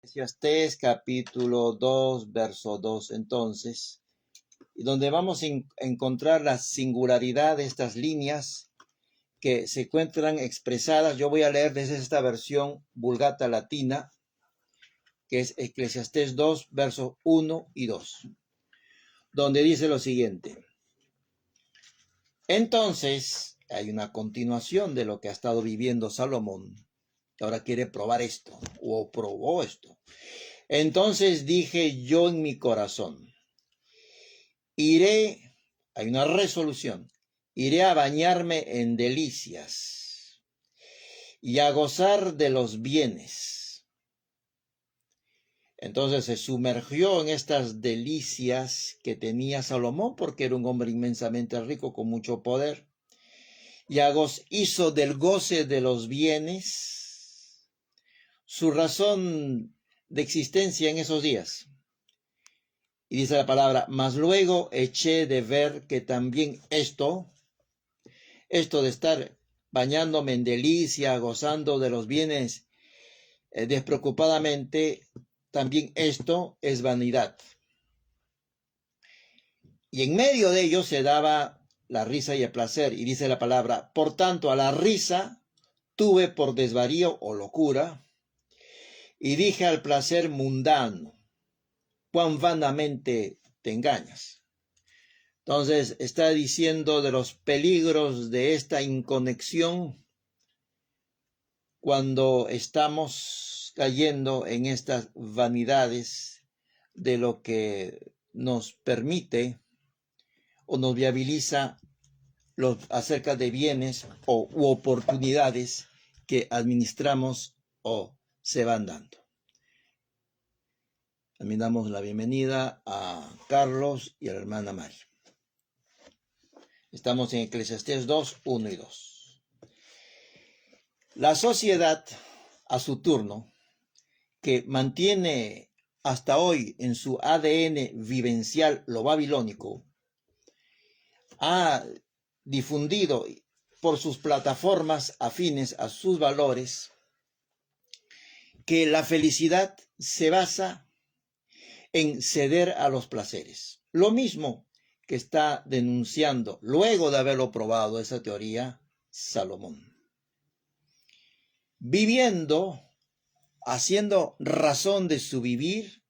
Eclesiastés capítulo 2, verso 2, entonces, y donde vamos a encontrar la singularidad de estas líneas que se encuentran expresadas. Yo voy a leer desde esta versión Vulgata Latina, que es Eclesiastés 2, versos 1 y 2, donde dice lo siguiente. Entonces, hay una continuación de lo que ha estado viviendo Salomón. Ahora quiere probar esto, o probó esto. Entonces dije yo en mi corazón, hay una resolución, iré a bañarme en delicias y a gozar de los bienes. Entonces se sumergió en estas delicias que tenía Salomón, porque era un hombre inmensamente rico con mucho poder, y hizo del goce de los bienes su razón de existencia en esos días. Y dice la palabra, mas luego eché de ver que también esto de estar bañándome en delicia, gozando de los bienes despreocupadamente, también esto es vanidad. Y en medio de ello se daba la risa y el placer. Y dice la palabra, por tanto a la risa tuve por desvarío o locura, y dije al placer mundano, cuán vanamente te engañas. Entonces está diciendo de los peligros de esta inconexión cuando estamos cayendo en estas vanidades de lo que nos permite o nos viabiliza acerca de bienes u oportunidades que administramos o se van dando. También damos la bienvenida a Carlos y a la hermana Mari. Estamos en Eclesiastés 2, 1 y 2. La sociedad, a su turno, que mantiene hasta hoy en su ADN vivencial lo babilónico, ha difundido por sus plataformas afines a sus valores que la felicidad se basa en ceder a los placeres. Lo mismo que está denunciando, luego de haberlo probado esa teoría, Salomón. Viviendo, haciendo razón de su vivir,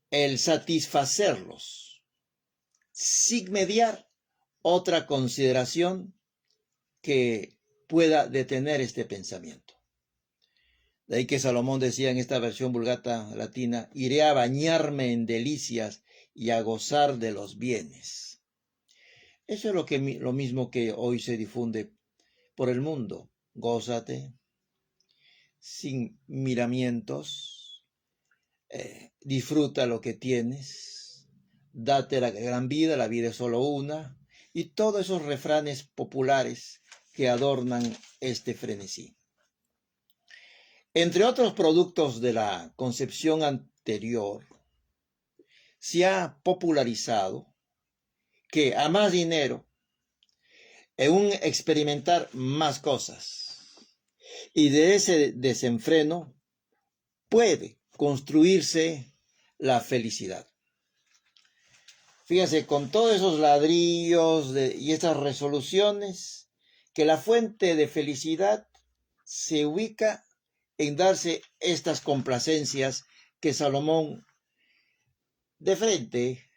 el satisfacerlos, sin mediar otra consideración que pueda detener este pensamiento. De ahí que Salomón decía en esta versión Vulgata Latina, iré a bañarme en delicias y a gozar de los bienes. Eso es lo mismo que hoy se difunde por el mundo. Gózate, sin miramientos, disfruta lo que tienes, date la gran vida, la vida es solo una, y todos esos refranes populares que adornan este frenesí. Entre otros productos de la concepción anterior, se ha popularizado que a más dinero, en un experimentar más cosas, y de ese desenfreno puede construirse la felicidad. Fíjense, con todos esos ladrillos y estas resoluciones, que la fuente de felicidad se ubica en darse estas complacencias que Salomón, de frente,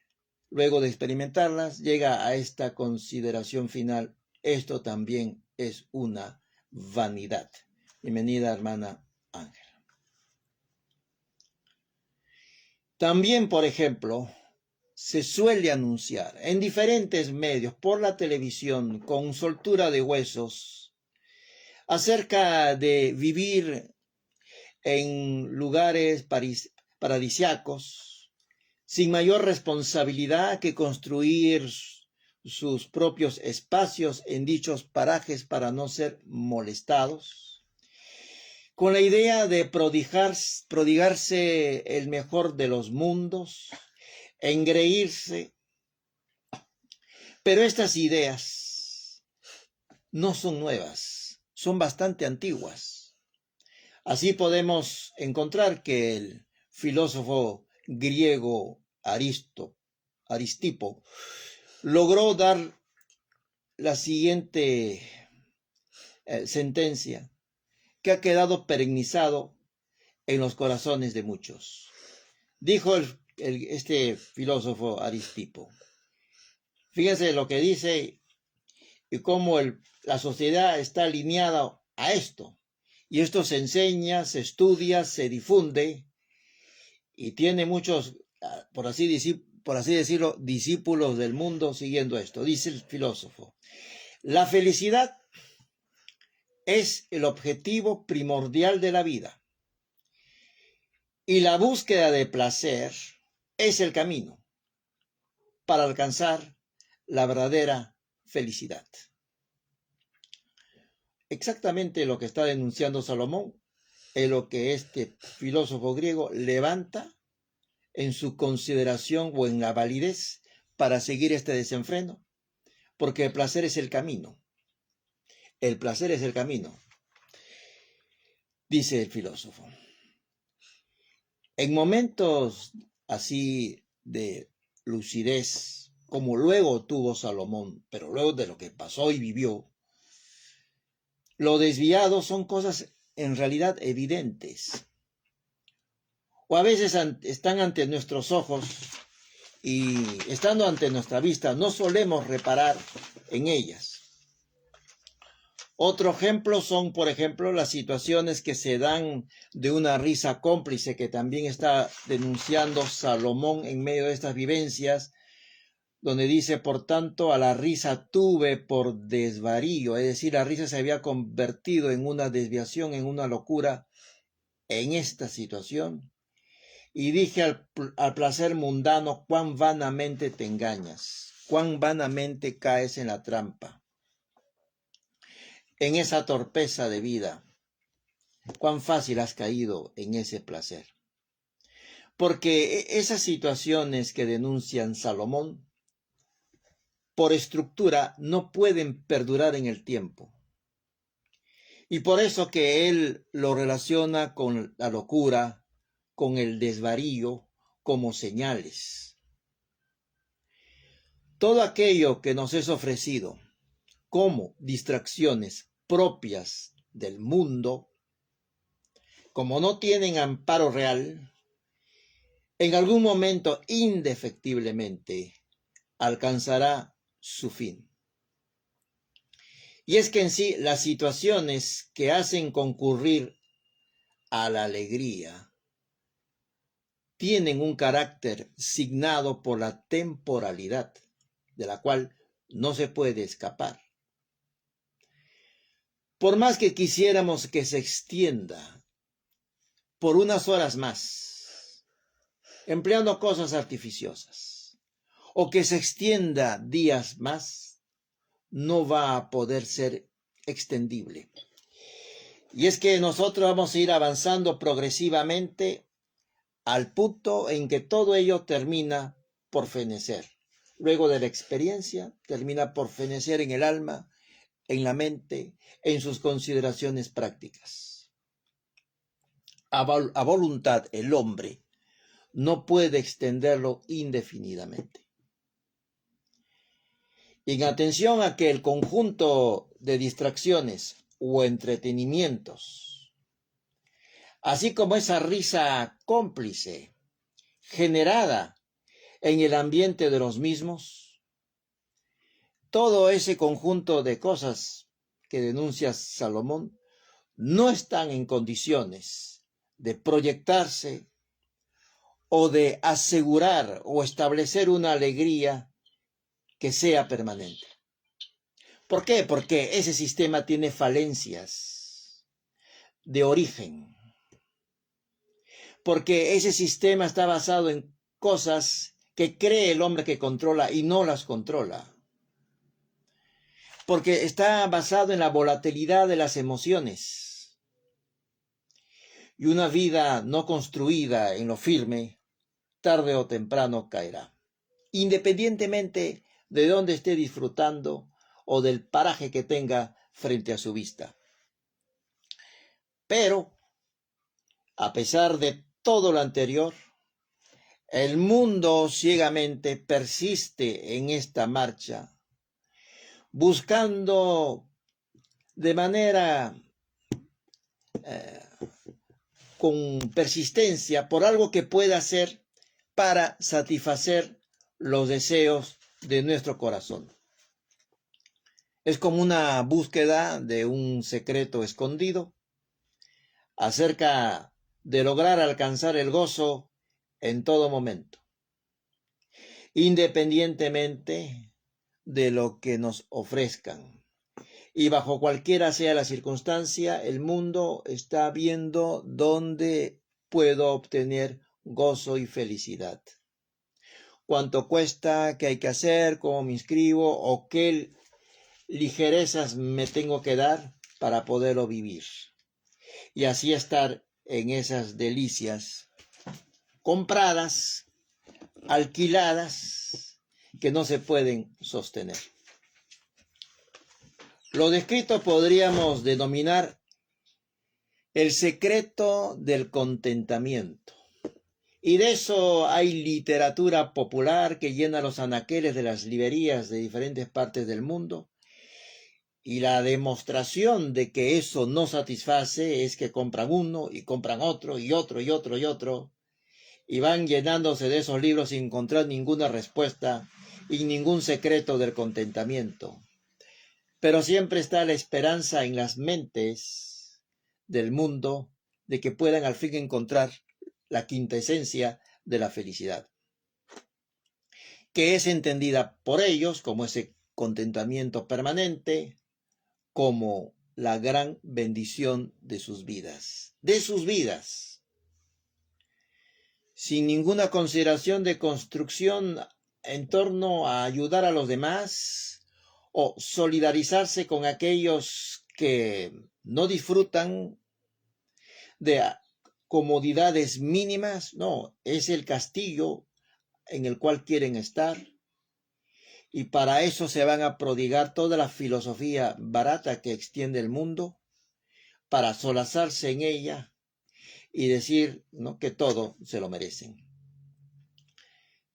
luego de experimentarlas, llega a esta consideración final: esto también es una vanidad. Bienvenida, hermana Ángela. También, por ejemplo, se suele anunciar en diferentes medios, por la televisión, con soltura de huesos, acerca de vivir en lugares paradisíacos, sin mayor responsabilidad que construir sus propios espacios en dichos parajes para no ser molestados, con la idea de prodigarse el mejor de los mundos, engreírse. Pero estas ideas no son nuevas, son bastante antiguas. Así podemos encontrar que el filósofo griego Aristipo logró dar la siguiente sentencia que ha quedado perennizado en los corazones de muchos. Dijo este filósofo Aristipo, fíjense lo que dice y cómo la sociedad está alineada a esto. Y esto se enseña, se estudia, se difunde y tiene muchos, por así decirlo, discípulos del mundo siguiendo esto. Dice el filósofo, la felicidad es el objetivo primordial de la vida y la búsqueda de placer es el camino para alcanzar la verdadera felicidad. Exactamente lo que está denunciando Salomón es lo que este filósofo griego levanta en su consideración o en la validez para seguir este desenfreno, porque el placer es el camino. El placer es el camino, dice el filósofo. En momentos así de lucidez, como luego tuvo Salomón, pero luego de lo que pasó y vivió, lo desviado son cosas en realidad evidentes. O a veces están ante nuestros ojos y estando ante nuestra vista no solemos reparar en ellas. Otro ejemplo son, por ejemplo, las situaciones que se dan de una risa cómplice que también está denunciando Salomón en medio de estas vivencias, donde dice, por tanto, a la risa tuve por desvarío, es decir, la risa se había convertido en una desviación, en una locura en esta situación. Y dije al placer mundano, cuán vanamente te engañas, cuán vanamente caes en la trampa, en esa torpeza de vida, cuán fácil has caído en ese placer. Porque esas situaciones que denuncian Salomón, por estructura, no pueden perdurar en el tiempo. Y por eso que él lo relaciona con la locura, con el desvarío, como señales. Todo aquello que nos es ofrecido como distracciones propias del mundo, como no tienen amparo real, en algún momento indefectiblemente alcanzará su fin. Y es que en sí las situaciones que hacen concurrir a la alegría tienen un carácter signado por la temporalidad, de la cual no se puede escapar. Por más que quisiéramos que se extienda por unas horas más, empleando cosas artificiosas, o que se extienda días más, no va a poder ser extendible. Y es que nosotros vamos a ir avanzando progresivamente al punto en que todo ello termina por fenecer. Luego de la experiencia, termina por fenecer en el alma, en la mente, en sus consideraciones prácticas. A voluntad, el hombre no puede extenderlo indefinidamente. Y en atención a que el conjunto de distracciones o entretenimientos, así como esa risa cómplice generada en el ambiente de los mismos, todo ese conjunto de cosas que denuncia Salomón no están en condiciones de proyectarse o de asegurar o establecer una alegría que sea permanente. ¿Por qué? Porque ese sistema tiene falencias de origen. Porque ese sistema está basado en cosas que cree el hombre que controla y no las controla. Porque está basado en la volatilidad de las emociones. Y una vida no construida en lo firme, tarde o temprano caerá. Independientemente de dónde esté disfrutando o del paraje que tenga frente a su vista. Pero A pesar de todo lo anterior, el mundo ciegamente persiste en esta marcha, buscando de manera con persistencia por algo que pueda hacer para satisfacer los deseos de nuestro corazón. Es como una búsqueda de un secreto escondido acerca de lograr alcanzar el gozo en todo momento, independientemente de lo que nos ofrezcan. Y bajo cualquiera sea la circunstancia, el mundo está viendo dónde puedo obtener gozo y felicidad. Cuánto cuesta, qué hay que hacer, cómo me inscribo o qué ligerezas me tengo que dar para poderlo vivir. Y así estar en esas delicias compradas, alquiladas, que no se pueden sostener. Lo descrito podríamos denominar el secreto del contentamiento. Y de eso hay literatura popular que llena los anaqueles de las librerías de diferentes partes del mundo. Y la demostración de que eso no satisface es que compran uno y compran otro y otro y otro y otro. Y van llenándose de esos libros sin encontrar ninguna respuesta y ningún secreto del contentamiento. Pero siempre está la esperanza en las mentes del mundo de que puedan al fin encontrar la quinta esencia de la felicidad, que es entendida por ellos como ese contentamiento permanente, como la gran bendición de sus vidas, sin ninguna consideración de construcción en torno a ayudar a los demás o solidarizarse con aquellos que no disfrutan de comodidades mínimas. No, es el castillo en el cual quieren estar, y para eso se van a prodigar toda la filosofía barata que extiende el mundo, para solazarse en ella y decir, ¿no?, que todo se lo merecen.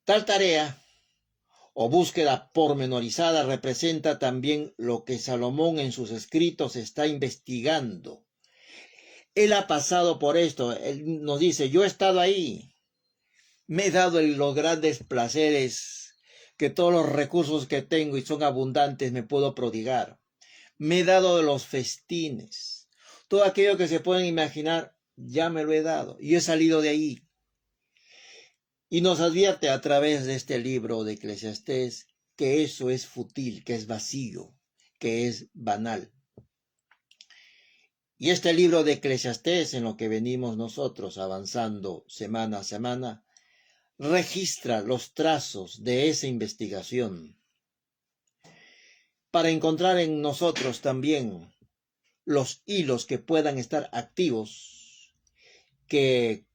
Tal tarea o búsqueda pormenorizada representa también lo que Salomón en sus escritos está investigando. Él ha pasado por esto, él nos dice, yo he estado ahí, me he dado los grandes placeres, que todos los recursos que tengo y son abundantes me puedo prodigar. Me he dado de los festines, todo aquello que se pueden imaginar, ya me lo he dado y he salido de ahí. Y nos advierte a través de este libro de Eclesiastés que eso es fútil, que es vacío, que es banal. Y este libro de Eclesiastés, en lo que venimos nosotros avanzando semana a semana, registra los trazos de esa investigación para encontrar en nosotros también los hilos que puedan estar activos, que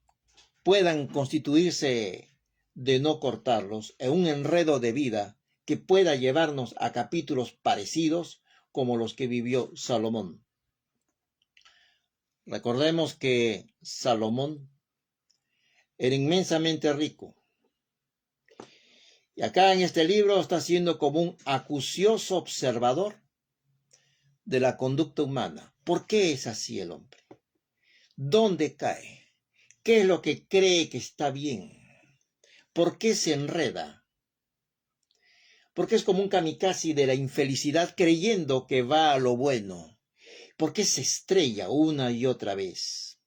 puedan constituirse de no cortarlos en un enredo de vida que pueda llevarnos a capítulos parecidos como los que vivió Salomón. Recordemos que Salomón era inmensamente rico. Y acá en este libro está siendo como un acucioso observador de la conducta humana. ¿Por qué es así el hombre? ¿Dónde cae? ¿Qué es lo que cree que está bien? ¿Por qué se enreda? Porque es como un kamikaze de la infelicidad creyendo que va a lo bueno. ¿Por qué se estrella una y otra vez?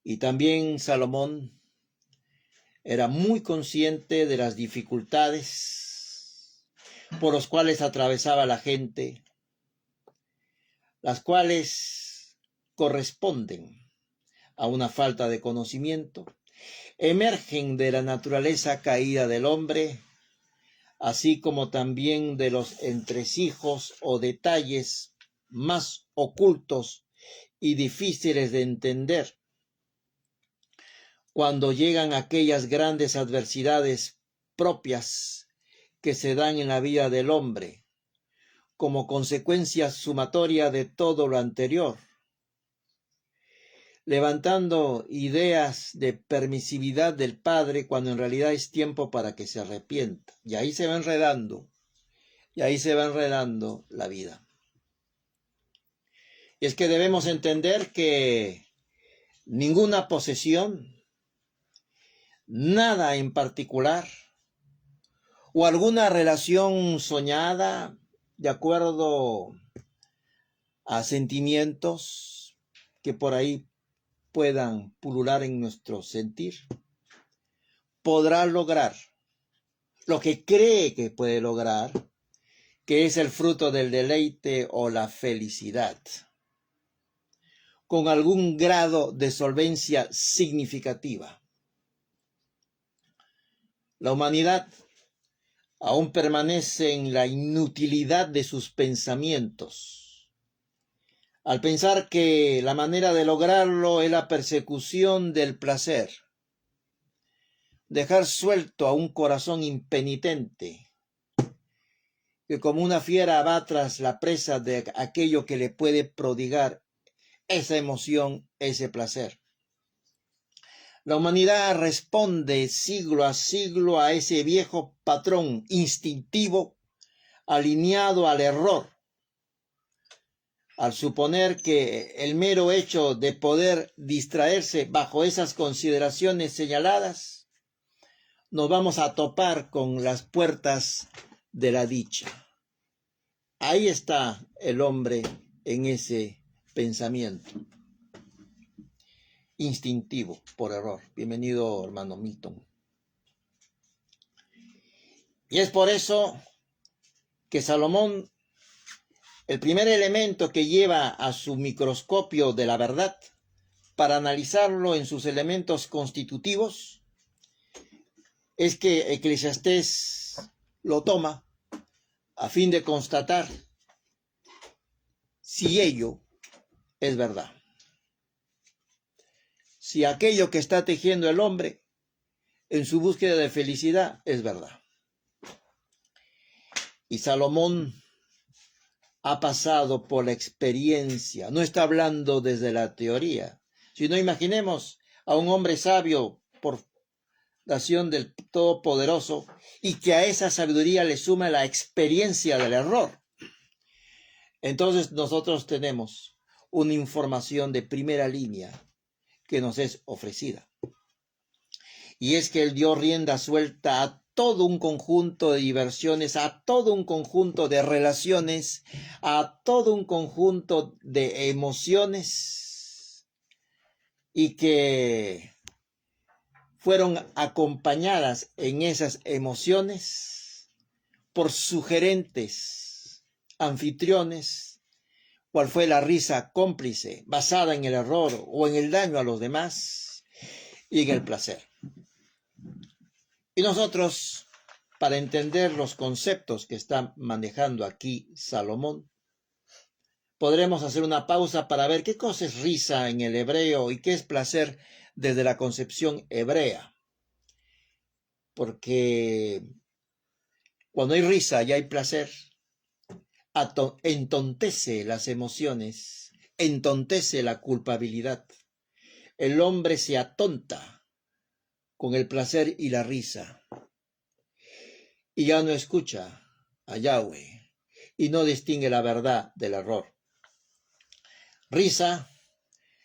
Y también Salomón era muy consciente de las dificultades por las cuales atravesaba la gente, las cuales corresponden a una falta de conocimiento, emergen de la naturaleza caída del hombre, así como también de los entresijos o detalles más ocultos y difíciles de entender cuando llegan aquellas grandes adversidades propias que se dan en la vida del hombre como consecuencia sumatoria de todo lo anterior. levantando ideas de permisividad del padre cuando en realidad es tiempo para que se arrepienta. Y ahí se va enredando, la vida. Y es que debemos entender que ninguna posesión, nada en particular, o alguna relación soñada de acuerdo a sentimientos que por ahí puedan pulular en nuestro sentir, podrá lograr lo que cree que puede lograr, que es el fruto del deleite o la felicidad, con algún grado de solvencia significativa. La humanidad aún permanece en la inutilidad de sus pensamientos, al pensar que la manera de lograrlo es la persecución del placer, dejar suelto a un corazón impenitente, que como una fiera va tras la presa de aquello que le puede prodigar esa emoción, ese placer. La humanidad responde siglo a siglo a ese viejo patrón instintivo alineado al error, al suponer que el mero hecho de poder distraerse bajo esas consideraciones señaladas, nos vamos a topar con las puertas de la dicha. Ahí está el hombre en ese pensamiento instintivo por error. Bienvenido, hermano Milton. Y es por eso que Salomón, el primer elemento que lleva a su microscopio de la verdad para analizarlo en sus elementos constitutivos, es que Eclesiastés lo toma a fin de constatar si ello es verdad. Si aquello que está tejiendo el hombre en su búsqueda de felicidad es verdad. Y Salomón ha pasado por la experiencia, no está hablando desde la teoría, sino imaginemos a un hombre sabio por nación del Todopoderoso y que a esa sabiduría le suma la experiencia del error. Entonces nosotros tenemos una información de primera línea que nos es ofrecida. Y es que él dio rienda suelta a todo un conjunto de diversiones, a todo un conjunto de relaciones, a todo un conjunto de emociones, y que fueron acompañadas en esas emociones por sugerentes anfitriones, cual fue la risa cómplice, basada en el error o en el daño a los demás y en el placer. Y nosotros, para entender los conceptos que está manejando aquí Salomón, podremos hacer una pausa para ver qué cosa es risa en el hebreo y qué es placer desde la concepción hebrea. Porque cuando hay risa y hay placer, entontece las emociones, entontece la culpabilidad. El hombre se atonta con el placer y la risa, y ya no escucha a Yahweh, y no distingue la verdad del error. Risa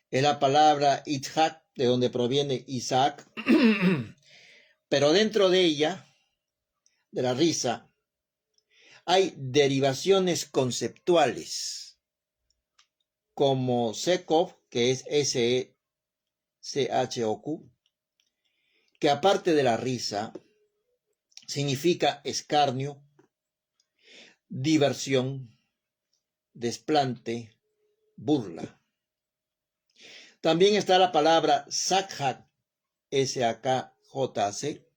es la palabra Itzhak, de donde proviene Isaac, pero dentro de ella, de la risa, hay derivaciones conceptuales, como Sekov, que es S-E-C-H-O-Q, que aparte de la risa, significa escarnio, diversión, desplante, burla. También está la palabra Sakhak, S-A-K-J-C,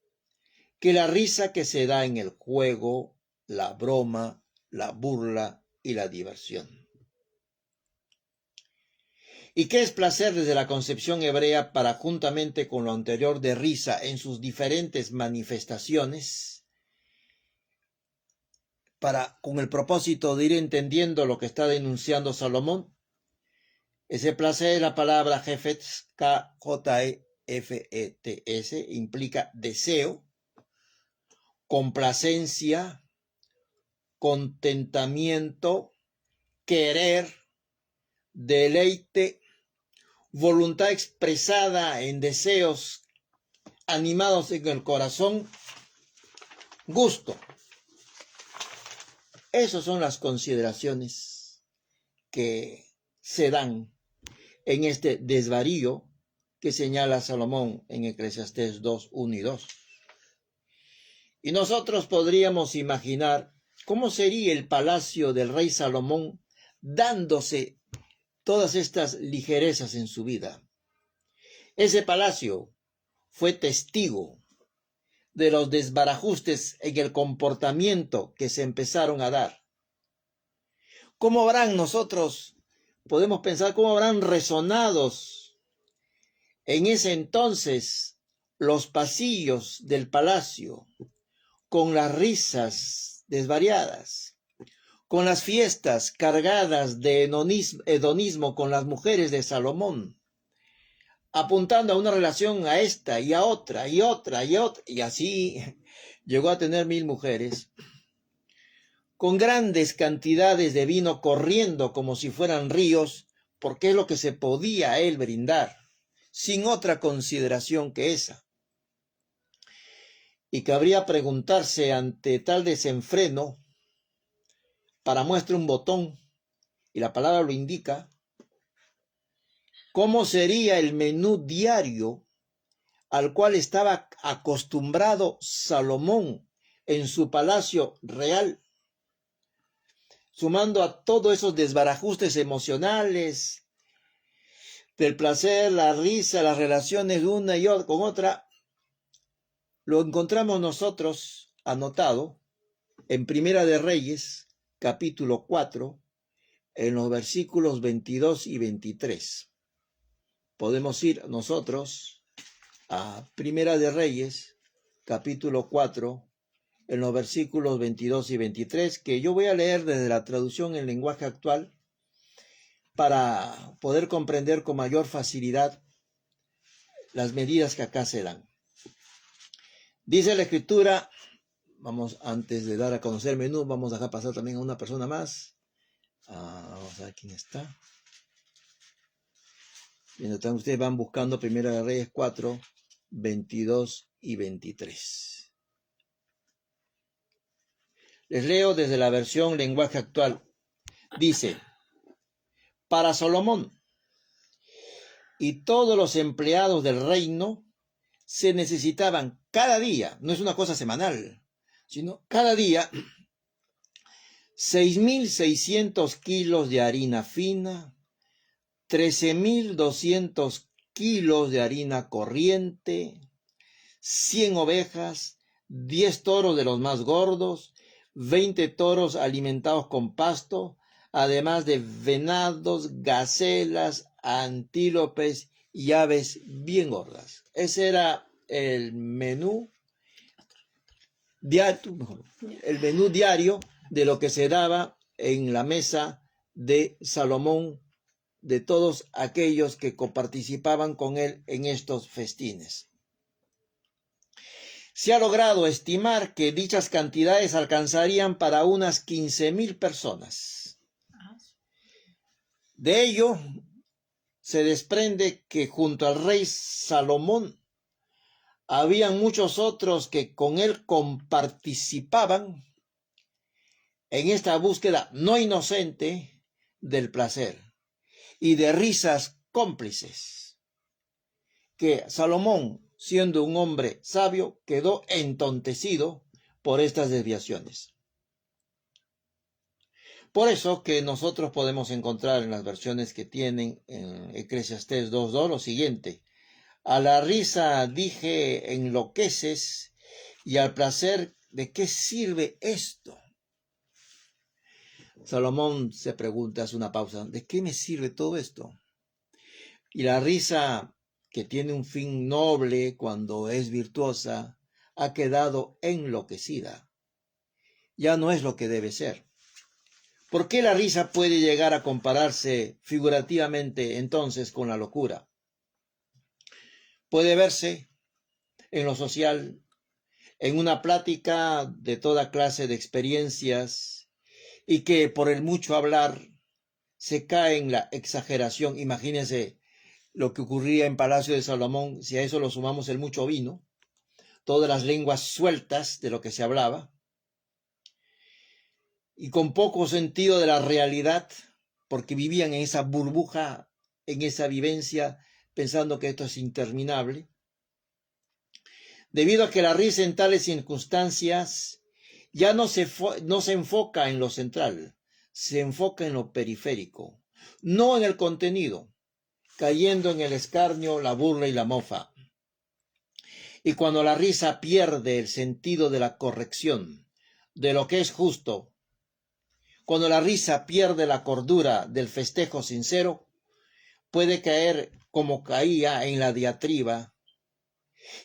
que la risa que se da en el juego, la broma, la burla y la diversión. ¿Y qué es placer desde la concepción hebrea para, juntamente con lo anterior de risa en sus diferentes manifestaciones, con el propósito de ir entendiendo lo que está denunciando Salomón? Ese placer, la palabra Jefetz, K-J-E-F-E-T-S, implica deseo, complacencia, contentamiento, querer, deleite, voluntad expresada en deseos animados en el corazón, gusto. Esas son las consideraciones que se dan en este desvarío que señala Salomón en Eclesiastés 2, 1 y 2. Y nosotros podríamos imaginar cómo sería el palacio del rey Salomón dándose todas estas ligerezas en su vida. Ese palacio fue testigo de los desbarajustes en el comportamiento que se empezaron a dar. ¿Cómo habrán nosotros, podemos pensar, cómo habrán resonado en ese entonces los pasillos del palacio con las risas desvariadas, con las fiestas cargadas de hedonismo con las mujeres de Salomón, apuntando a una relación a esta y a otra y otra y otra, y así llegó a tener 1000 mujeres, con grandes cantidades de vino corriendo como si fueran ríos, porque es lo que se podía a él brindar, sin otra consideración que esa. Y cabría preguntarse ante tal desenfreno, para muestra un botón, y la palabra lo indica, ¿cómo sería el menú diario al cual estaba acostumbrado Salomón en su palacio real? Sumando a todos esos desbarajustes emocionales, del placer, la risa, las relaciones de una y otra con otra, lo encontramos nosotros anotado en Primera de Reyes, capítulo 4, en los versículos 22 y 23. Podemos ir nosotros a Primera de Reyes, capítulo 4, en los versículos 22 y 23, que yo voy a leer desde la traducción en lenguaje actual para poder comprender con mayor facilidad las medidas que acá se dan. Dice la Escritura, vamos, antes de dar a conocer el menú, vamos a dejar pasar también a una persona más. Vamos a ver quién está. Mientras ustedes van buscando Primera de Reyes 4, 22 y 23. Les leo desde la versión lenguaje actual. Dice, para Salomón y todos los empleados del reino se necesitaban cada día, no es una cosa semanal, sino cada día, 6.600 kilos de harina fina, 13.200 kilos de harina corriente, 100 ovejas, 10 toros de los más gordos, 20 toros alimentados con pasto, además de venados, gacelas, antílopes y aves bien gordas. Ese era el menú diario de lo que se daba en la mesa de Salomón, de todos aquellos que coparticipaban con él en estos festines. Se ha logrado estimar que dichas cantidades alcanzarían para unas 15.000 personas. De ello se desprende que junto al rey Salomón habían muchos otros que con él comparticipaban en esta búsqueda no inocente del placer y de risas cómplices, que Salomón, siendo un hombre sabio, quedó entontecido por estas desviaciones. Por eso que nosotros podemos encontrar en las versiones que tienen en Eclesiastés 2.2 lo siguiente: a la risa dije enloqueces, y al placer ¿de qué sirve esto? Salomón se pregunta, hace una pausa, ¿de qué me sirve todo esto? Y la risa, que tiene un fin noble cuando es virtuosa, ha quedado enloquecida. Ya no es lo que debe ser. ¿Por qué la risa puede llegar a compararse figurativamente entonces con la locura? Puede verse en lo social, en una plática de toda clase de experiencias y que por el mucho hablar se cae en la exageración. Imagínense lo que ocurría en Palacio de Salomón, si a eso lo sumamos el mucho vino, todas las lenguas sueltas de lo que se hablaba, y con poco sentido de la realidad, porque vivían en esa burbuja, en esa vivencia, pensando que esto es interminable. Debido a que la risa en tales circunstancias ya no se enfoca en lo central, se enfoca en lo periférico, no en el contenido, cayendo en el escarnio, la burla y la mofa. Y cuando la risa pierde el sentido de la corrección, de lo que es justo, cuando la risa pierde la cordura del festejo sincero, puede caer como caía en la diatriba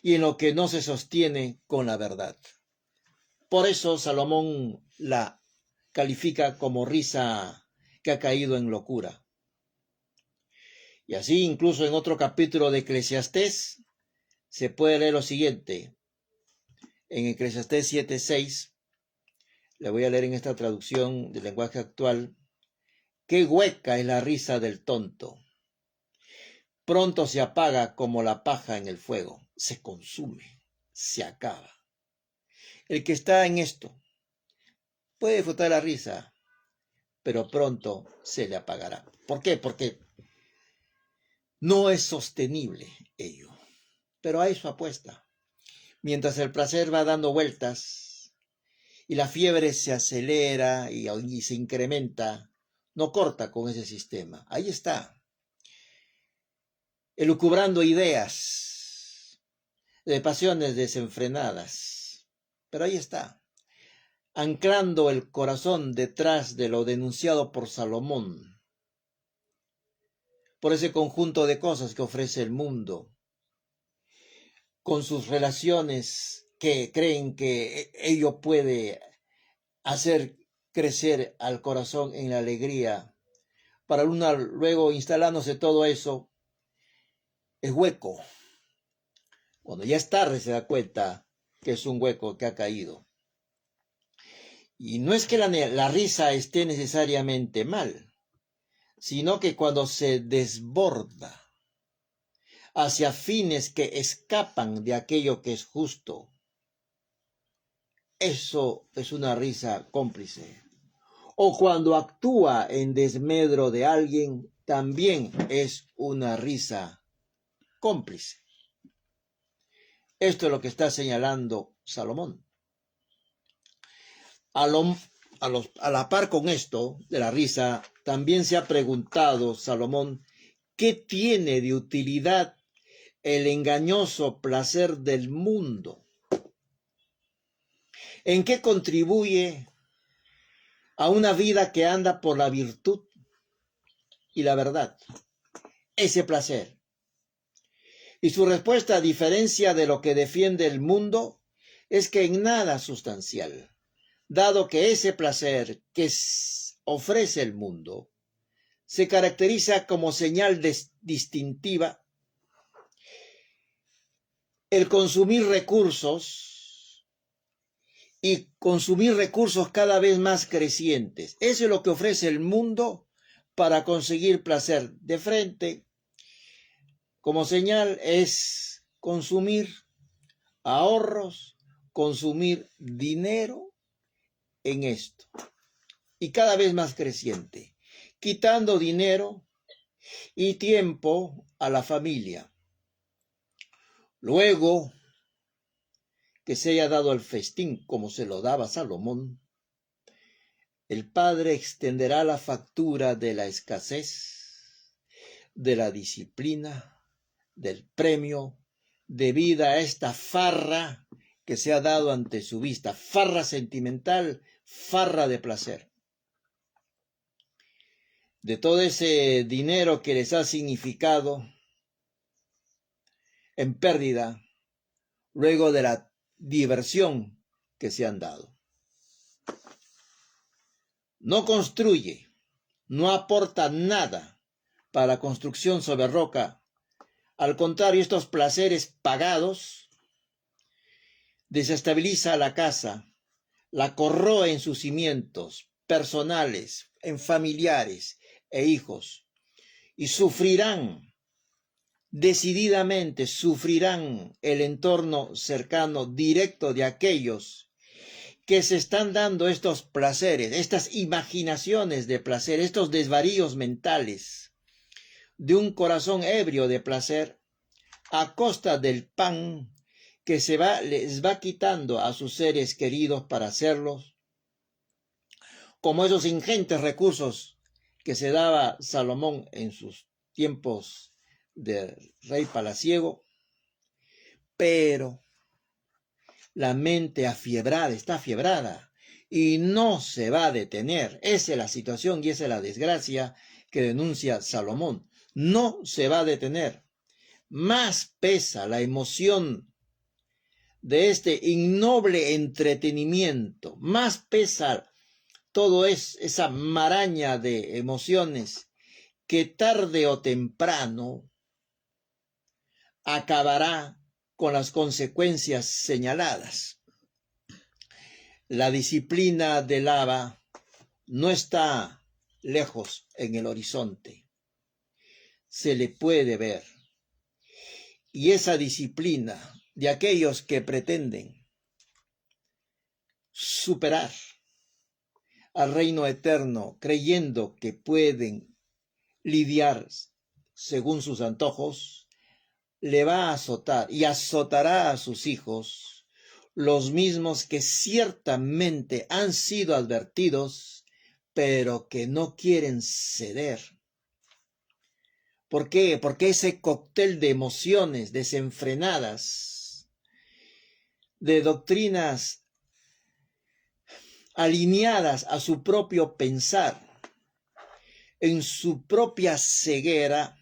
y en lo que no se sostiene con la verdad. Por eso Salomón la califica como risa que ha caído en locura. Y así incluso en otro capítulo de Eclesiastés se puede leer lo siguiente. En Eclesiastés 7:6, le voy a leer en esta traducción del lenguaje actual: qué hueca es la risa del tonto. Pronto se apaga como la paja en el fuego, se consume, se acaba. El que está en esto puede disfrutar la risa, pero pronto se le apagará. ¿Por qué? Porque no es sostenible ello. Pero a eso apuesta. Mientras el placer va dando vueltas y la fiebre se acelera y se incrementa, no corta con ese sistema. Ahí está, elucubrando ideas de pasiones desenfrenadas. Pero ahí está, anclando el corazón detrás de lo denunciado por Salomón, por ese conjunto de cosas que ofrece el mundo, con sus relaciones que creen que ello puede hacer crecer al corazón en la alegría. Para una luego instalándose todo eso, es hueco. Cuando ya es tarde se da cuenta que es un hueco que ha caído. Y no es que la risa esté necesariamente mal, sino que cuando se desborda hacia fines que escapan de aquello que es justo, eso es una risa cómplice. O cuando actúa en desmedro de alguien, también es una risa cómplice. Esto es lo que está señalando Salomón. A la par con esto de la risa, también se ha preguntado Salomón, ¿qué tiene de utilidad el engañoso placer del mundo? ¿En qué contribuye a una vida que anda por la virtud y la verdad? Ese placer. Y su respuesta, a diferencia de lo que defiende el mundo, es que en nada sustancial, dado que ese placer que ofrece el mundo se caracteriza como señal distintiva el consumir recursos y consumir recursos cada vez más crecientes. Eso es lo que ofrece el mundo para conseguir placer. De frente, como señal, es consumir ahorros, consumir dinero en esto. Y cada vez más creciente, quitando dinero y tiempo a la familia. Luego que se haya dado el festín como se lo daba Salomón, el padre extenderá la factura de la escasez, de la disciplina, del premio, debida a esta farra que se ha dado ante su vista, farra sentimental, farra de placer. De todo ese dinero que les ha significado en pérdida, luego de la diversión que se han dado. no construye, no aporta nada para la construcción sobre roca. Al contrario, estos placeres pagados desestabiliza la casa, la corroe en sus cimientos personales, en familiares e hijos, y sufrirán, decididamente sufrirán el entorno cercano directo de aquellos que se están dando estos placeres, estas imaginaciones de placer, estos desvaríos mentales de un corazón ebrio de placer a costa del pan que les va quitando a sus seres queridos para hacerlos, como esos ingentes recursos que se daba Salomón en sus tiempos de rey palaciego, pero la mente afiebrada, está afiebrada y no se va a detener. Esa es la situación y esa es la desgracia que denuncia Salomón. No se va a detener. Más pesa la emoción de este innoble entretenimiento, más pesa todo esa maraña de emociones que tarde o temprano acabará con las consecuencias señaladas. La disciplina del lava no está lejos en el horizonte, se le puede ver. Y esa disciplina de aquellos que pretenden superar al reino eterno creyendo que pueden lidiar según sus antojos, le va a azotar y azotará a sus hijos, los mismos que ciertamente han sido advertidos, pero que no quieren ceder. ¿Por qué? Porque ese cóctel de emociones desenfrenadas, de doctrinas alineadas a su propio pensar, en su propia ceguera,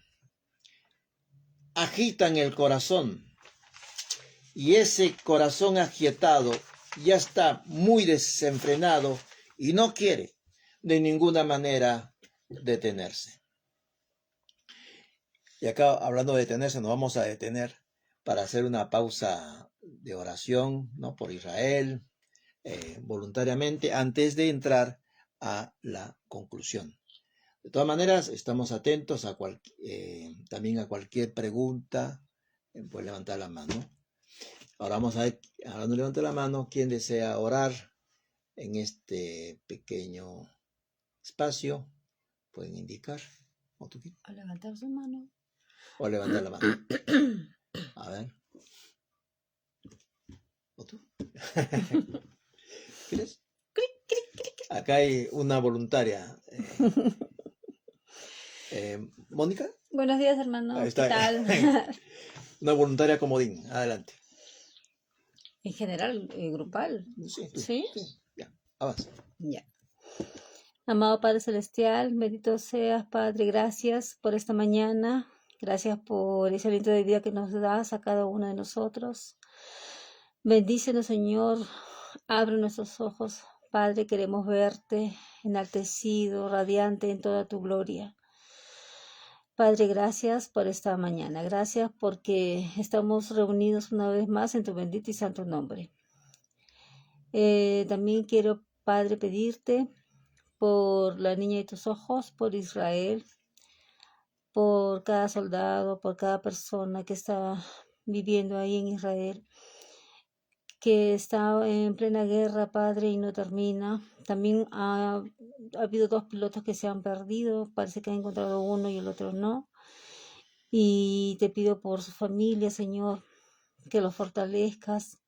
agitan el corazón. Y ese corazón agietado ya está muy desenfrenado y no quiere de ninguna manera detenerse. Y acá, hablando de detenerse, nos vamos a detener para hacer una pausa de oración, ¿no?, por Israel, voluntariamente, antes de entrar a la conclusión. De todas maneras, estamos atentos a también a cualquier pregunta. Puede levantar la mano. Ahora vamos a ver, ahora no levante la mano, quien desea orar en este pequeño espacio, pueden indicar. O levantar su mano. O levantar la mano. A ver. ¿O tú? ¿Quieres? Acá hay una voluntaria. ¿Mónica? Buenos días, hermano. Ahí está. ¿Qué tal? Una voluntaria comodín. Adelante. En general, grupal. Sí, tú. ¿Sí? Sí. Ya, avanza. Ya. Amado Padre Celestial, bendito seas, Padre, gracias por esta mañana. Gracias por ese aliento de vida que nos das a cada uno de nosotros. Bendícenos, Señor. Abre nuestros ojos. Padre, queremos verte enaltecido, radiante en toda tu gloria. Padre, gracias por esta mañana. Gracias porque estamos reunidos una vez más en tu bendito y santo nombre. También quiero, Padre, pedirte por la niña de tus ojos, por Israel, por cada soldado, por cada persona que está viviendo ahí en Israel, que está en plena guerra, Padre, y no termina. También ha habido 2 pilotos que se han perdido, parece que han encontrado uno y el otro no. Y te pido por su familia, Señor, que los fortalezcas,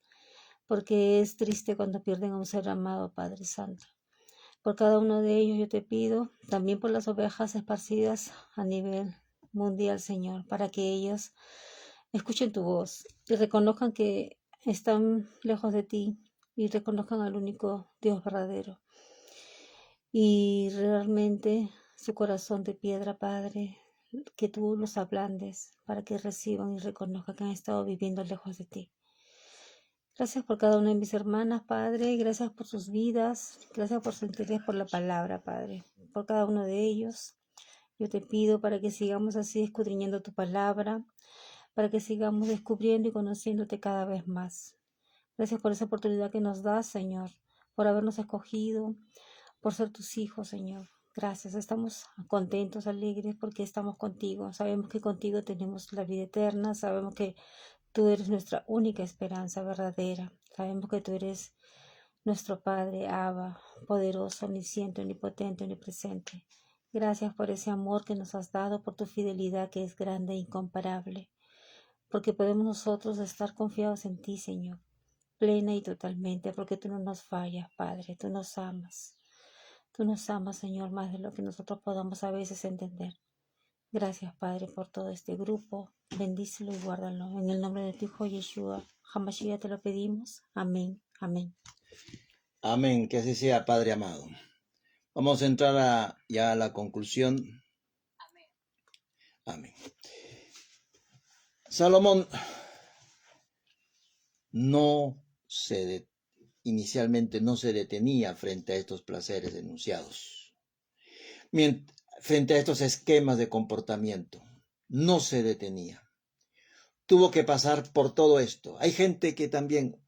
porque es triste cuando pierden a un ser amado, Padre Santo. Por cada uno de ellos yo te pido, también por las ovejas esparcidas a nivel mundial, Señor, para que ellas escuchen tu voz y reconozcan que están lejos de ti y reconozcan al único Dios verdadero. Y realmente su corazón de piedra, Padre, que tú los ablandes para que reciban y reconozcan que han estado viviendo lejos de ti. Gracias por cada una de mis hermanas, Padre. Gracias por sus vidas. Gracias por su interés por la palabra, Padre. Por cada uno de ellos. Yo te pido para que sigamos así escudriñando tu palabra, para que sigamos descubriendo y conociéndote cada vez más. Gracias por esa oportunidad que nos das, Señor, por habernos escogido, por ser tus hijos, Señor. Gracias, estamos contentos, alegres, porque estamos contigo. Sabemos que contigo tenemos la vida eterna, sabemos que tú eres nuestra única esperanza verdadera. Sabemos que tú eres nuestro Padre, Abba, poderoso, omnisciente, omnipotente, omnipresente. Gracias por ese amor que nos has dado, por tu fidelidad que es grande e incomparable, porque podemos nosotros estar confiados en ti, Señor, plena y totalmente, porque tú no nos fallas, Padre, tú nos amas. Tú nos amas, Señor, más de lo que nosotros podamos a veces entender. Gracias, Padre, por todo este grupo. Bendícelo y guárdalo. En el nombre de tu Hijo Yeshua, Hamashiach te lo pedimos. Amén. Amén. Amén, que así sea, Padre amado. Vamos a entrar ya a la conclusión. Amén. Salomón inicialmente no se detenía frente a estos placeres enunciados, frente a estos esquemas de comportamiento. No se detenía. Tuvo que pasar por todo esto. Hay gente que también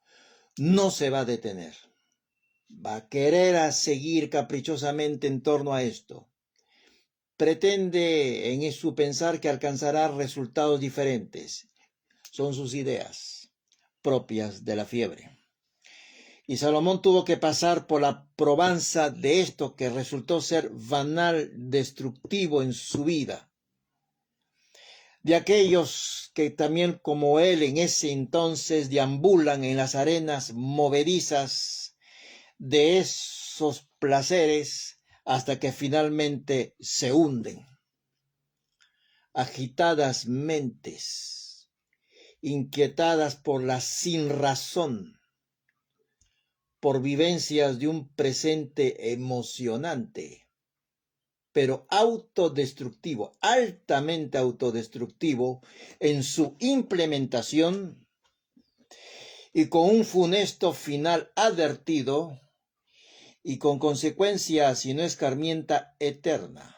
no se va a detener. Va a querer seguir caprichosamente en torno a esto. Pretende en su pensar que alcanzará resultados diferentes. Son sus ideas propias de la fiebre. Y Salomón tuvo que pasar por la probanza de esto que resultó ser banal, destructivo en su vida. De aquellos que también como él en ese entonces deambulan en las arenas movedizas de esos placeres hasta que finalmente se hunden. Agitadas mentes, inquietadas por la sinrazón, por vivencias de un presente emocionante, pero autodestructivo, altamente autodestructivo en su implementación y con un funesto final advertido y con consecuencias, si no escarmienta, eterna.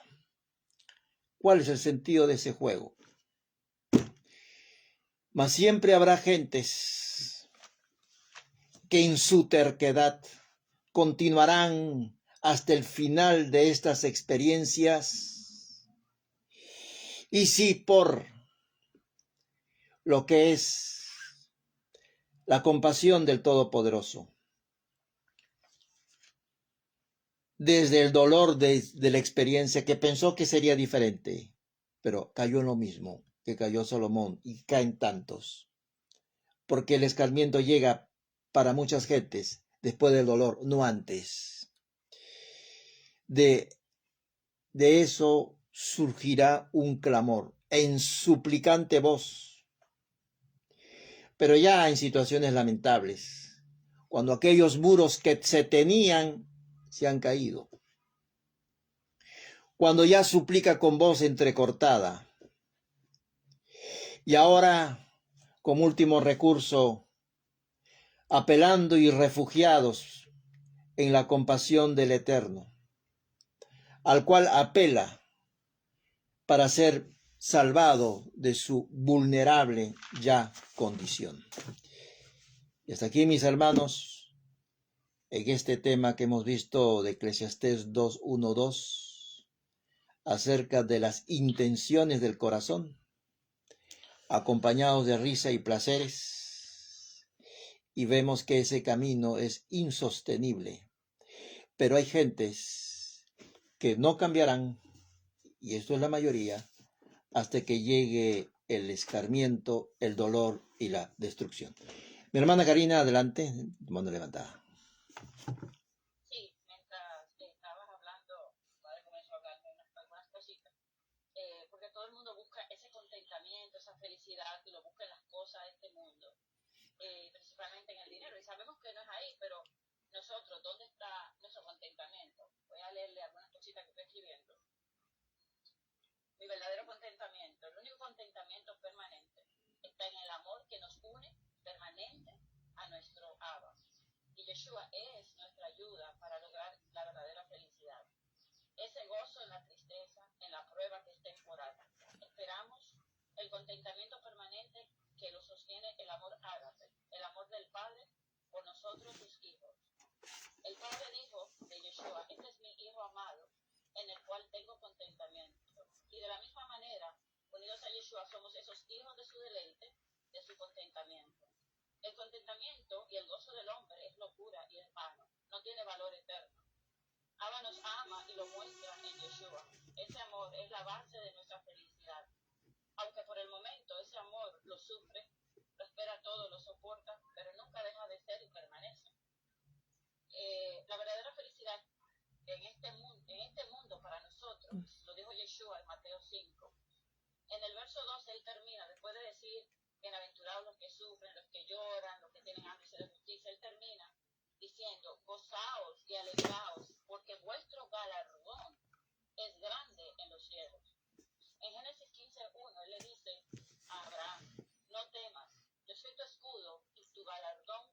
¿Cuál es el sentido de ese juego? Mas siempre habrá gentes que en su terquedad continuarán hasta el final de estas experiencias. Y si por lo que es la compasión del Todopoderoso, desde el dolor de la experiencia que pensó que sería diferente, pero cayó en lo mismo que cayó Salomón y caen tantos, porque el escarmiento llega para muchas gentes después del dolor, no antes. De eso surgirá un clamor en suplicante voz, pero ya en situaciones lamentables, cuando aquellos muros que se tenían se han caído, cuando ya suplica con voz entrecortada, y ahora, como último recurso, apelando y refugiados en la compasión del Eterno, al cual apela para ser salvado de su vulnerable ya condición. Y hasta aquí, mis hermanos, en este tema que hemos visto de Eclesiastés 2:1-2, acerca de las intenciones del corazón, acompañados de risa y placeres, y vemos que ese camino es insostenible. Pero hay gentes que no cambiarán, y esto es la mayoría, hasta que llegue el escarmiento, el dolor y la destrucción. Mi hermana Karina, adelante, mano levantada. Sí, mientras estabas hablando, padre comenzó a hablarme algunas cositas, porque todo el mundo busca ese contentamiento, esa felicidad, y lo busca en las cosas de este mundo, principalmente en el dinero, y sabemos que no es ahí, pero nosotros, ¿dónde está nuestro contentamiento? Voy a leerle algunas cositas que estoy escribiendo. Mi verdadero contentamiento, el único contentamiento permanente, está en el amor que nos une permanente a nuestro Yeshua es nuestra ayuda para lograr la verdadera felicidad. Ese gozo en la tristeza, en la prueba que es temporal. Esperamos el contentamiento permanente que lo sostiene el amor ágape, el amor del Padre por nosotros sus hijos. El Padre dijo de Yeshua, este es mi Hijo amado, en el cual tengo contentamiento. Y de la misma manera, unidos a Yeshua, somos esos hijos de su deleite, de su contentamiento. El contentamiento y el gozo del hombre es locura y es vano, no tiene valor eterno. Abba nos ama y lo muestra en Yeshua. Ese amor es la base de nuestra felicidad. Aunque por el momento ese amor lo sufre, lo espera todo, lo soporta, pero nunca deja de ser y permanece. La verdadera felicidad en este mundo para nosotros, lo dijo Yeshua en Mateo 5. En el verso 12 él termina, después de decir, bienaventurados los que sufren, los que lloran, los que tienen hambre de justicia, él termina diciendo, gozaos y alegraos, porque vuestro galardón es grande en los cielos. En Génesis 15:1 él le dice a Abraham, no temas, yo soy tu escudo y tu galardón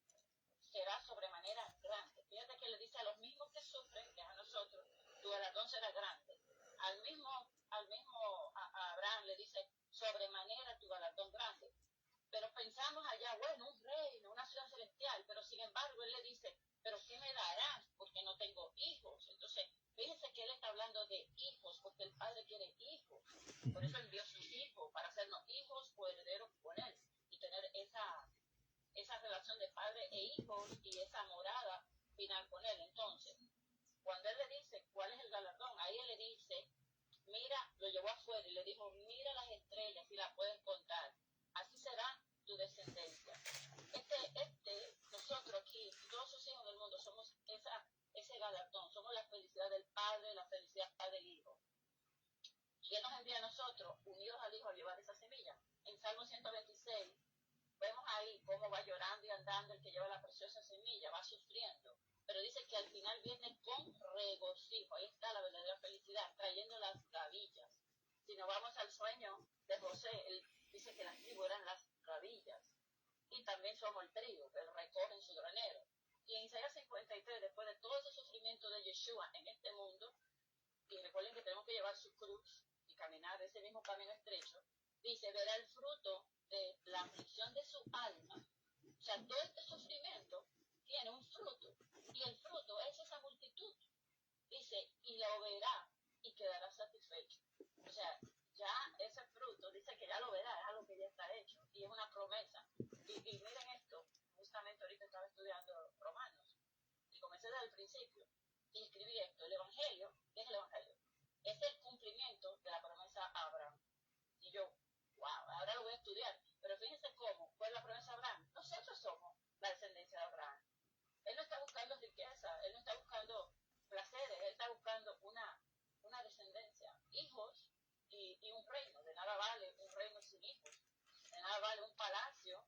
será sobremanera grande. Fíjate que le dice a los mismos que sufren, que es a nosotros, tu galardón será grande. Al mismo a Abraham le dice, sobremanera tu galardón grande. Pero pensamos allá, bueno, un reino, una ciudad celestial, pero sin embargo él le dice, pero ¿qué me darás? Porque no tengo hijos. Entonces, fíjense que él está hablando de hijos, porque el Padre quiere hijos. Por eso envió su hijo, para hacernos hijos o herederos con él, y tener esa relación de padre e hijos y esa morada final con él. Entonces, cuando él le dice cuál es el galardón, ahí él le dice, mira, lo llevó afuera y le dijo, mira las estrellas si las puedes contar, así será tu descendencia. Nosotros aquí, todos sus hijos del mundo, somos ese galardón, somos la felicidad del Padre, la felicidad del Hijo. Y él nos envía a nosotros, unidos al Hijo, a llevar esa semilla. En Salmo 126, vemos ahí cómo va llorando y andando el que lleva la preciosa semilla, va sufriendo. Pero dice que al final viene con regocijo. Ahí está la verdadera felicidad, trayendo las gavillas. Si nos vamos al sueño de José, él dice que las tribus eran las gavillas. Y también somos el trigo, él recoge en su granero. Y en Isaías 53, después de todo ese sufrimiento de Yeshua en este mundo, y recuerden que tenemos que llevar su cruz y caminar ese mismo camino estrecho, dice, verá el fruto de la aflicción de su alma. O sea, todo este sufrimiento tiene un fruto, y el fruto es esa multitud. Dice, y lo verá y quedará satisfecho. O sea, ya ese fruto, dice que ya lo verá, es algo que ya está hecho, y es una promesa. Y miren esto, justamente ahorita estaba estudiando Romanos, y comencé desde el principio, y escribí esto, el Evangelio, ¿qué es el Evangelio? Es el cumplimiento de la promesa a Abraham. Y yo, wow, ahora lo voy a estudiar. Pero fíjense cómo fue la promesa de Abraham. Nosotros somos la descendencia de Abraham. Él no está buscando riqueza, él no está buscando placeres, él está buscando una descendencia, hijos y un reino. De nada vale un reino sin hijos. De nada vale un palacio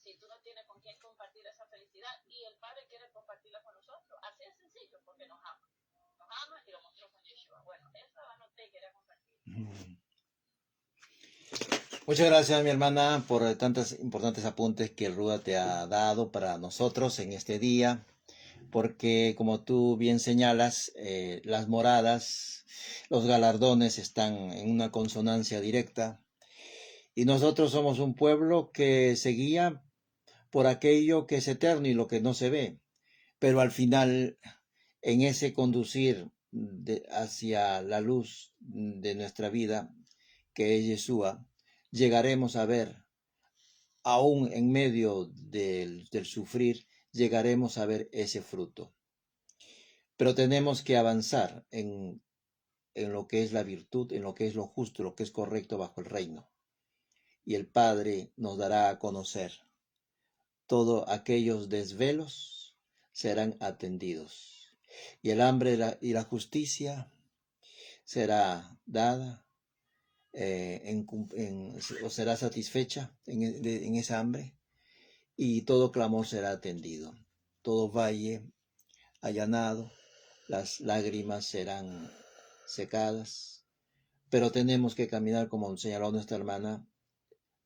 si tú no tienes con quién compartir esa felicidad. Y el Padre quiere compartirla con nosotros. Así es sencillo, porque nos ama. Nos ama y lo mostró con Yeshua. Bueno, esa la anoté y quería compartir. Muchas gracias, mi hermana, por tantos importantes apuntes que el Ruda te ha dado para nosotros en este día, porque como tú bien señalas, las moradas, los galardones están en una consonancia directa, y nosotros somos un pueblo que se guía por aquello que es eterno y lo que no se ve, pero al final, en ese conducir hacia la luz de nuestra vida, que es Yeshua, llegaremos a ver, aún en medio del sufrir, llegaremos a ver ese fruto. Pero tenemos que avanzar en lo que es la virtud, en lo que es lo justo, lo que es correcto bajo el reino. Y el Padre nos dará a conocer. Todos aquellos desvelos serán atendidos. Y el hambre y la justicia será dada o será satisfecha en esa hambre, y todo clamor será atendido, todo valle allanado, las lágrimas serán secadas, pero tenemos que caminar, como señaló nuestra hermana,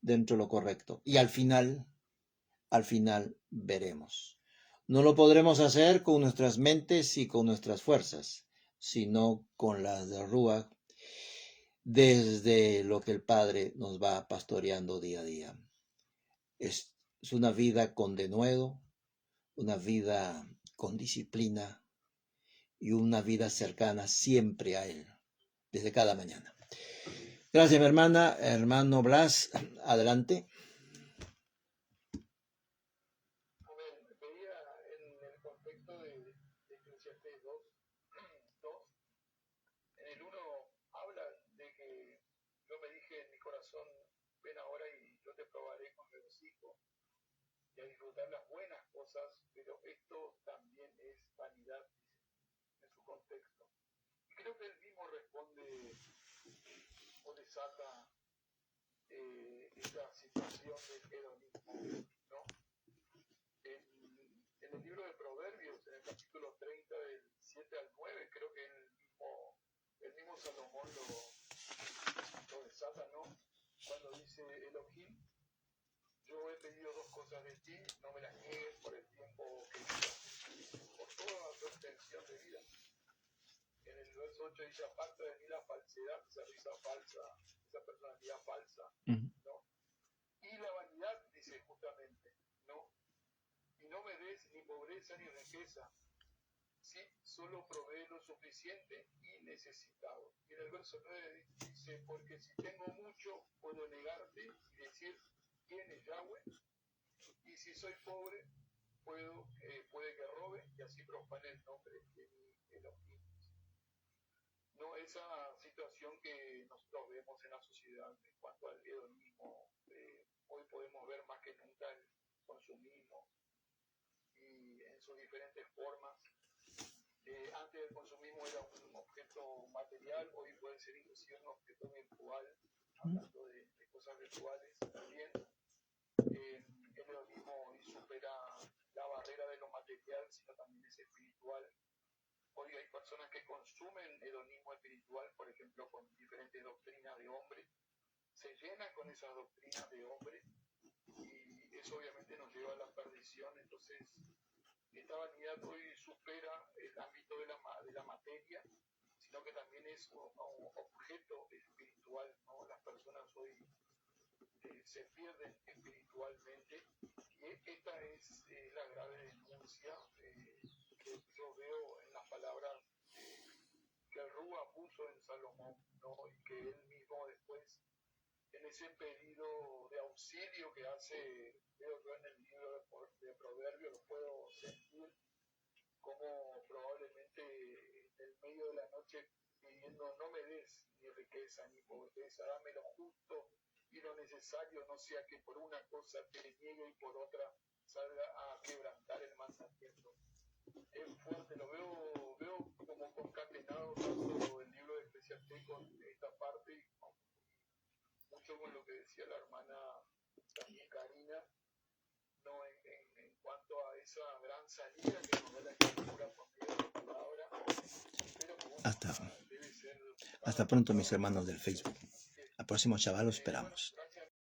dentro de lo correcto, y al final veremos. No lo podremos hacer con nuestras mentes y con nuestras fuerzas, sino con las de Ruach, desde lo que el Padre nos va pastoreando día a día. Es una vida con denuedo, una vida con disciplina y una vida cercana siempre a Él, desde cada mañana. Gracias, mi hermana. Hermano Blas, adelante. Veía en el contexto de Eclesiastés 2, en el 1 habla de que yo me dije en mi corazón, ven ahora y yo te probaré con regocijo y a disfrutar las buenas cosas, pero esto también es vanidad, dice, en su contexto. Y creo que él mismo responde o desata esta situación del hedonismo, ¿no? En el libro de Proverbios, en el capítulo 30, del 7 al 9, creo que el mismo Salomón lo desata, ¿no? Cuando dice Elohim, yo he pedido dos cosas de ti, no me las niegues por el tiempo que viva, por toda tu extensión de vida. En el verso 8 dice, aparta de mí la falsedad, esa risa falsa, esa personalidad falsa, ¿no? Y la vanidad, dice justamente, ¿no? Y no me des ni pobreza ni riqueza, sí, solo provee lo suficiente y necesitado. Y en el verso 9 dice, porque si tengo mucho, puedo negarte y decir, ¿quién es Yahweh? Y si soy pobre, puede que robe y así profane el nombre de mi Elohim. No, esa situación que nosotros vemos en la sociedad en cuanto al hedonismo, hoy podemos ver más que nunca el consumismo y en sus diferentes formas. Antes el consumismo era un objeto material, hoy puede ser inclusive un objeto virtual, hablando de cosas virtuales también. El hedonismo hoy supera la barrera de lo material, sino también es espiritual. Hoy hay personas que consumen hedonismo espiritual, por ejemplo, con diferentes doctrinas de hombre, se llenan con esas doctrinas de hombre y eso obviamente nos lleva a la perdición. Entonces, esta vanidad hoy supera el ámbito de la materia, sino que también es un objeto espiritual, ¿no? Las personas hoy se pierden espiritualmente y esta es la grave denuncia que yo veo en las palabras que el Rúa puso en Salomón, ¿no? Y que él mismo después, en ese pedido de auxilio que hace, veo yo en el libro de Proverbios, lo puedo sentir como probablemente en el medio de la noche pidiendo, no me des ni riqueza ni pobreza, dame lo justo y lo necesario, no sea que por una cosa te niegue y por otra salga a quebrantar el mandamiento. Es fuerte, lo veo como concatenado tanto el libro de Eclesiastés con esta parte y mucho con lo que decía la hermana también Karina, no en cuanto a esa gran salida que nos da la escritura por medio de la palabra, pero que bueno, debe ser Hasta pronto, mis hermanos del Facebook. Al próximo chaval lo esperamos.